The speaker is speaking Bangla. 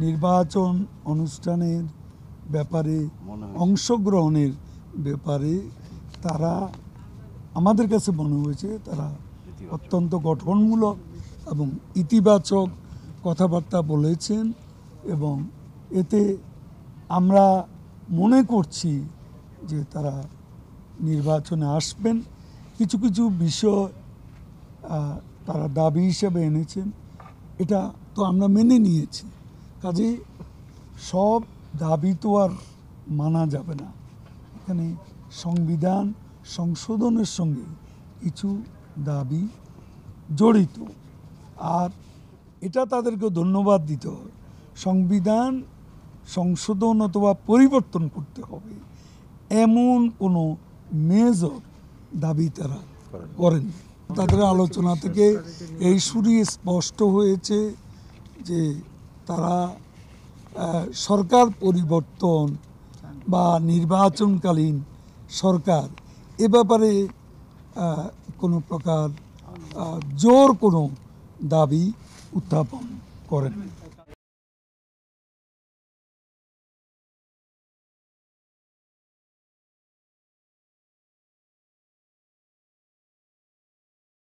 নির্বাচন অনুষ্ঠানের ব্যাপারে অংশগ্রহণের ব্যাপারে তারা আমাদের কাছে মনে হয়েছে তারা অত্যন্ত গঠনমূলক এবং ইতিবাচক কথাবার্তা বলেছেন এবং এতে আমরা মনে করছি যে তারা নির্বাচনে আসবেন। কিছু কিছু বিষয় তারা দাবি হিসেবে এনেছেন, এটা তো আমরা মেনে নিয়েছি। কাজেই সব দাবি তো আর মানা যাবে না। এখানে সংবিধান সংশোধনের সঙ্গে কিছু দাবি জড়িত, আর এটা তাদেরকে ধন্যবাদ দিতে হবে। সংবিধান সংশোধন অথবা পরিবর্তন করতে হবে এমন কোনো মেজর দাবি তারা করেন। তাদের আলোচনা থেকে এই সুরই স্পষ্ট হয়েছে যে তারা সরকার পরিবর্তন বা নির্বাচনকালীন সরকার এ ব্যাপারে কোনো প্রকার জোর কোনো দাবি উত্থাপন করেন।